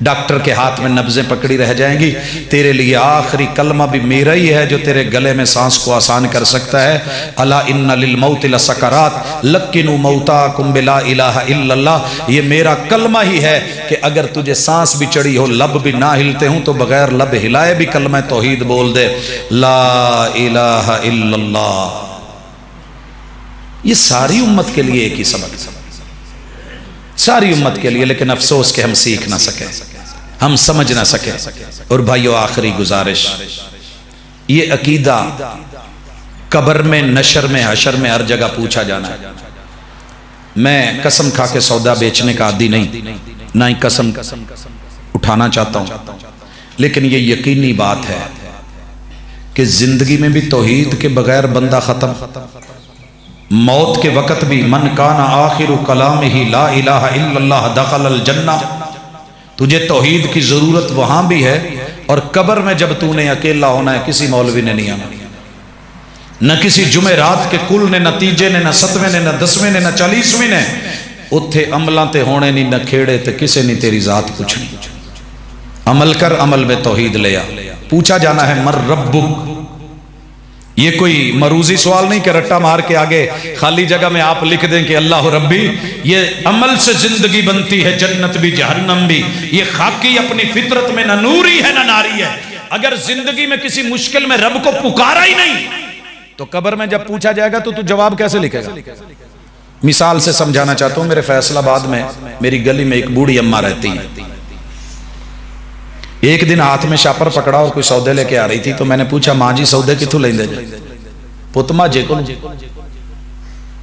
ڈاکٹر کے ہاتھ میں نبضیں پکڑی رہ جائیں گی. تیرے لیے آخری کلمہ بھی میرا ہی ہے جو تیرے گلے میں سانس کو آسان کر سکتا ہے. الا ان للموت لسکرات لکنوا موتاکم بلا الہ الا اللہ. یہ میرا کلمہ ہی ہے کہ اگر تجھے سانس بھی چڑھی ہو، لب بھی نہ ہلتے ہوں، تو بغیر لب ہلائے بھی کلمہ توحید بول دے، لا الہ الا اللہ. یہ ساری امت کے لیے ایک ہی سبق، ساری امت کے لیے. لیکن افسوس کہ ہم سیکھ نہ سکے، ہم سمجھ نہ سکے. اور بھائیو آخری گزارش، یہ عقیدہ قبر میں، نشر میں، حشر میں ہر جگہ پوچھا جانا ہے. میں قسم کھا کے سودا بیچنے کا عادی نہیں، نہ ہی قسم اٹھانا چاہتا ہوں، لیکن یہ یقینی بات ہے کہ زندگی میں بھی توحید کے بغیر بندہ ختم. موت کے وقت بھی من کان آخر کلامہ لا الہ الا اللہ دخل الجنہ. تجھے توحید کی ضرورت وہاں بھی ہے، اور قبر میں جب تو نے اکیلا ہونا ہے، کسی مولوی نے نہیں آنا، نہ کسی جمعرات کے کل نے، نہ تیجے نے، نہ ستویں نے، نہ دسویں نے، نہ 40ویں نے. اتھے عملاں تے ہونے نہیں، نہ کھیڑے تے کسے نہیں تیری ذات پوچھنی. عمل کر، عمل میں توحید لے آ. پوچھا جانا ہے مر ربک. یہ کوئی مروزی سوال نہیں کہ رٹا مار کے آگے خالی جگہ میں آپ لکھ دیں کہ اللہ ربی. یہ عمل سے زندگی بنتی ہے، جنت بھی جہنم بھی. یہ خاکی اپنی فطرت میں نہ نوری ہے نہ ناری ہے. اگر زندگی میں کسی مشکل میں رب کو پکارا ہی نہیں تو قبر میں جب پوچھا جائے گا تو جواب کیسے لکھے گا؟ مثال سے سمجھانا چاہتا ہوں. میرے فیصل آباد میں میری گلی میں ایک بوڑھی اماں رہتی ہیں. ایک دن ہاتھ میں شاپر پکڑا اور کوئی سودے لے کے آ رہی تھی. تو میں نے پوچھا ماں جی سودے کتوں لیں دے جائے؟ پت ماں جے کو.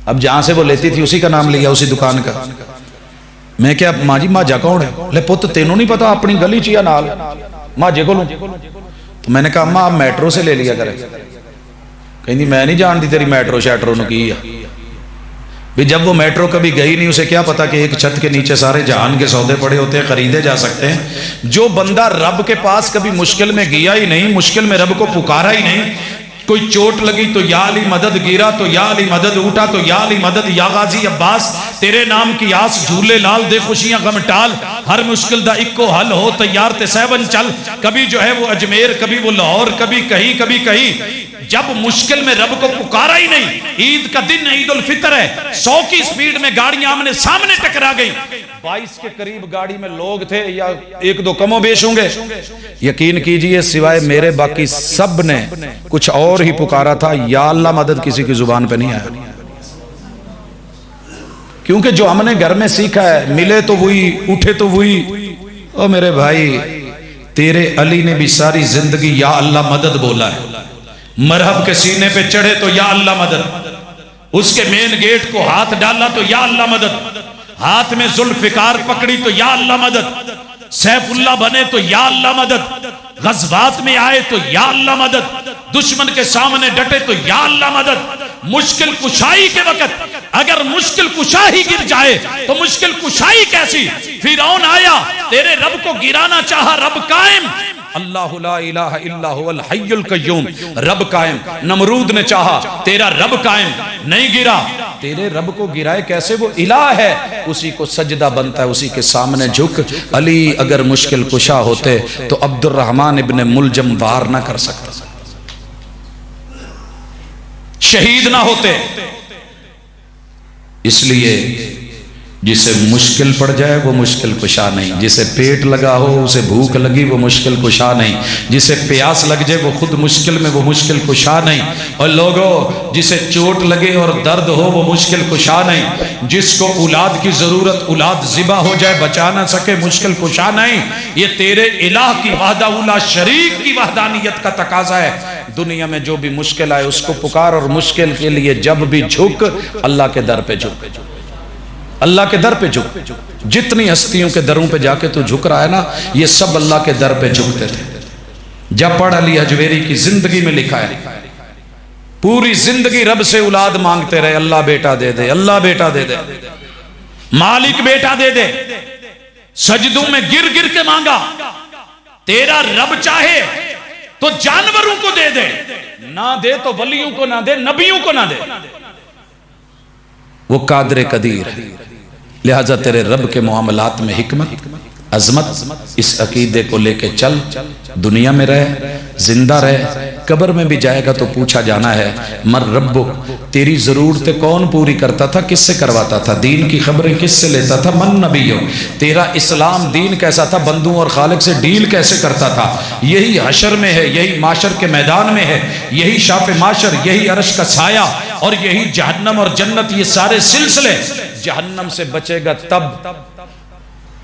اب جہاں سے وہ لیتی تھی اسی کا نام لیا، اسی دکان کا. میں کیا ماں جی ماجا کون ہے؟ لے پت تینوں نہیں پتا اپنی گلی چیا نال ماں جے کو لوں. تو میں نے کہا ماں آپ میٹرو سے لے لیا کرے. کہیں میں نہیں جانتی تیری میٹرو شیٹرو نے کی ہے. بھی جب وہ میٹرو کبھی گئی نہیں، اسے کیا پتا کہ ایک چھت کے نیچے سارے جہان کے سودے پڑے ہوتے ہیں، خریدے جا سکتے ہیں. جو بندہ رب کے پاس کبھی مشکل میں گیا ہی نہیں، مشکل میں رب کو پکارا ہی نہیں، کوئی چوٹ لگی تو یا علی مدد، گرا تو یا علی مدد، اٹھا تو یا علی مدد، یا غازی عباس تیرے نام کی آس، جھولے لال دے خوشیاں غم ٹال، ہر مشکل دا اکو حل ہو تیار تے سیون چل. کبھی جو ہے وہ اجمیر، کبھی وہ لاہور، کبھی کہیں کبھی کہیں. جب مشکل میں رب کو پکارا ہی نہیں. عید کا دن عید الفطر ہے، 100 کی سپیڈ میں گاڑیاں آمنے سامنے ٹکرا گئی. 22 کے قریب گاڑی میں لوگ تھے، یا ایک دو کم و بیش ہوں گے. یقین کیجئے سوائے میرے باقی سب نے کچھ اور ہی پکارا تھا. یا اللہ مدد کسی کی زبان پہ نہیں آیا. کیونکہ جو ہم نے گھر میں سیکھا ہے، ملے تو وہی، اٹھے تو وہی. او میرے بھائی، تیرے علی نے بھی ساری زندگی یا اللہ مدد بولا ہے. مرحب کے سینے پہ چڑھے تو یا اللہ مدد، اس کے مین گیٹ کو ہاتھ ڈالا تو یا اللہ مدد، ہاتھ میں ذوالفقار پکڑی تو یا اللہ مدد، سیف اللہ بنے تو یا اللہ مدد، غزوات میں آئے تو یا اللہ مدد، دشمن کے سامنے ڈٹے تو یا اللہ مدد. مشکل کشائی کے وقت اگر مشکل کشا ہی گر جائے تو مشکل کشائی کیسی؟ فرعون آیا، تیرے رب کو گرانا چاہا، رب قائم. اللہ لا الہ الا هو الحی القیوم، رب قائم. نمرود نے چاہا، تیرا رب قائم، نہیں گرا. تیرے رب کو گرائے کیسے؟ وہ الہ ہے، اسی کو سجدہ بنتا ہے، اسی کے سامنے جھک. علی اگر مشکل کشا ہوتے تو عبد الرحمن ابن ملجم وار نہ کر سکتا، شہید نہ ہوتے. اس لیے جسے مشکل پڑ جائے وہ مشکل کشا نہیں، جسے پیٹ لگا ہو اسے بھوک لگی وہ مشکل کشا نہیں، جسے پیاس لگ جائے وہ خود مشکل میں وہ مشکل کشا نہیں، اور لوگوں جسے چوٹ لگے اور درد ہو وہ مشکل کشا نہیں، جس کو اولاد کی ضرورت اولاد ذبح ہو جائے بچا نہ سکے مشکل کشا نہیں۔ یہ تیرے الہ کی وحدہ لا شریک کی وحدانیت کا تقاضا ہے۔ دنیا میں جو بھی مشکل آئے اس کو پکار، اور مشکل کے لیے جب بھی جھک اللہ کے در پہ جھک، اللہ کے در پہ جھک۔ جتنی ہستیوں کے دروں پہ جا کے تو جھک رہا ہے نا، یہ سب اللہ کے در پہ جھکتے تھے۔ جب پڑھ علی حجویری کی زندگی میں لکھا ہے، پوری زندگی رب سے اولاد مانگتے رہے، اللہ بیٹا دے دے، اللہ بیٹا دے دے، مالک بیٹا دے دے، سجدوں میں گر گر کے مانگا، تیرا رب چاہے تو جانوروں کو دے دے، نہ دے تو ولیوں کو نہ دے، نبیوں کو نہ دے، وہ قادر قدیر ہے۔ لہذا تیرے رب کے معاملات میں حکمت، عظمت، اس عقیدے کو لے کے چل، دنیا میں رہ، زندہ رہ، قبر میں بھی جائے گا تو پوچھا جانا ہے مر ربک، تیری ضرورتیں کون پوری کرتا تھا، کس سے کرواتا تھا، دین کی خبریں کس سے لیتا تھا، من نبیوں، تیرا اسلام دین کیسا تھا، بندوں اور خالق سے ڈیل کیسے کرتا تھا۔ یہی حشر میں ہے، یہی معاشر کے میدان میں ہے، یہی شاف معاشر، یہی عرش کا سایہ، اور یہی جہنم اور جنت، یہ سارے سلسلے۔ جہنم سے بچے گا تب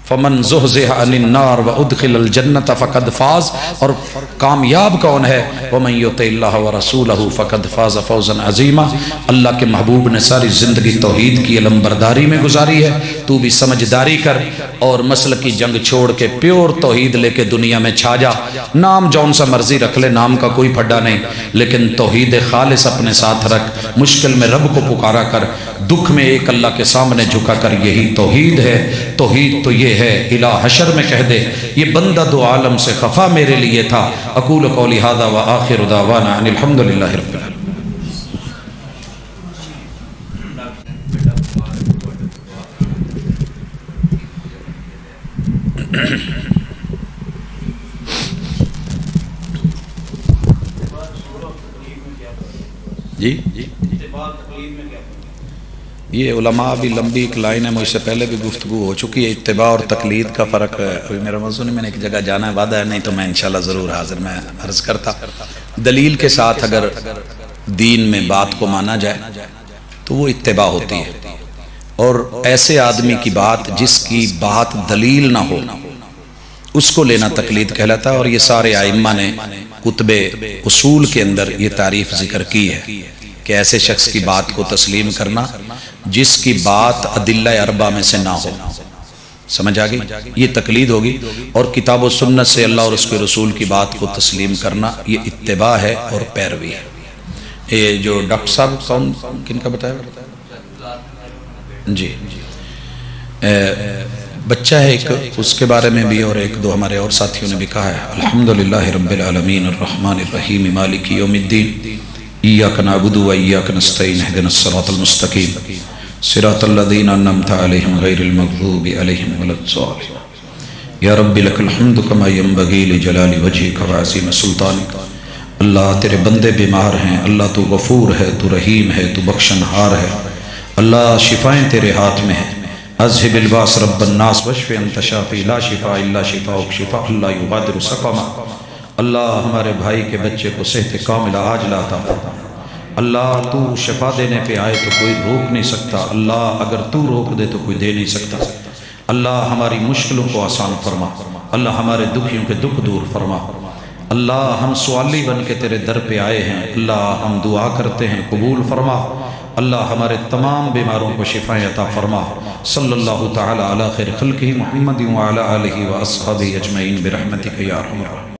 فمن زحزح عن النار وادخل الجنت فقد فاز، اور کامیاب کون ہے، ومن یطع اللہ ورسولہ فقد فاز فوزا عظیما۔ اللہ کے محبوب نے ساری زندگی توحید کی علم برداری میں گزاری ہے، تو بھی سمجھداری کر اور مسلکی جنگ چھوڑ کے پیور توحید لے کے دنیا میں چھا جا۔ نام جون سا مرضی رکھ لے، نام کا کوئی پھڈا نہیں، لیکن توحید خالص اپنے ساتھ رکھ، مشکل میں رب کو پکارا کر، دکھ میں ایک اللہ کے سامنے جھکا کر، یہی توحید ہے۔ توحید تو یہ ہے، الہ حشر میں کہہ دے یہ بندہ دو عالم سے خفا میرے لیے تھا۔ اقول قولی ھذا وآخر دعوانا ان الحمدللہ رب العالمین۔ جی یہ علماء بھی لمبی ایک لائن ہے، مجھ سے پہلے بھی گفتگو ہو چکی ہے، اتباع اور تقلید کا فرق ہے۔ ابھی میرا موضوع نہیں، میں نے ایک جگہ جانا ہے، وعدہ ہے، نہیں تو میں انشاءاللہ ضرور حاضر۔ میں عرض کرتا دلیل کے ساتھ اگر دین میں بات کو مانا جائے تو وہ اتباع ہوتی ہے، اور ایسے آدمی کی بات جس کی بات دلیل نہ ہو اس کو لینا تقلید کہلاتا ہے۔ اور یہ سارے ائمہ نے کتب اصول کے اندر یہ تعریف ذکر کی ہے کہ ایسے شخص کی بات کو تسلیم کرنا جس کی بات ادلہ اربعہ میں سے نہ ہو۔ سمجھ آگئی؟ یہ تقلید ہوگی۔ اور کتاب و سنت سے اللہ اور اس کے رسول کی بات کو تسلیم کرنا یہ اتباع ہے اور پیروی ہے۔ یہ جو ڈاکٹر صاحب کن کا بتایا جی، بچہ ہے ایک، اس کے بارے میں بھی اور ایک دو ہمارے اور ساتھیوں نے بھی کہا ہے۔ الحمدللہ رب العالمین الرحمن الرحیم مالک یوم الدین ایاک نعبد و ایاک نستعین اہدنا الصراط المستقیم صراط الذین انعمت علیہم غیر المغضوب علیہم ولا الضالین۔ یا رب لک الحمد کما ینبغی لجلال وجہک وعظیم سلطانک۔ اللہ تیرے بندے بیمار ہیں، اللہ تو غفور ہے، تو رحیم ہے، تو بخشنہار ہے، اللہ شفائیں تیرے ہاتھ میں ہیں۔ اذہب الباس رب الناس واشف انت شافی لا شفاء الا شفاءک شفاء لا یغادر سقما۔ اللہ ہمارے بھائی کے بچے کو صحت کاملہ عاجلہ عطا فرما۔ اللہ تو شفا دینے پہ آئے تو کوئی روک نہیں سکتا، اللہ اگر تو روک دے تو کوئی دے نہیں سکتا۔ اللہ ہماری مشکلوں کو آسان فرما، اللہ ہمارے دکھیوں کے دکھ دور فرما۔ اللہ ہم سوالی بن کے تیرے در پہ آئے ہیں، اللہ ہم دعا کرتے ہیں قبول فرما۔ اللہ ہمارے تمام بیماروں کو شفائیں عطا فرما۔ صلی اللہ تعالی علی خیر خلقہ محمد وعلی آلہ واصحابہ اجمعین برحمتک یا ارحم الراحمین۔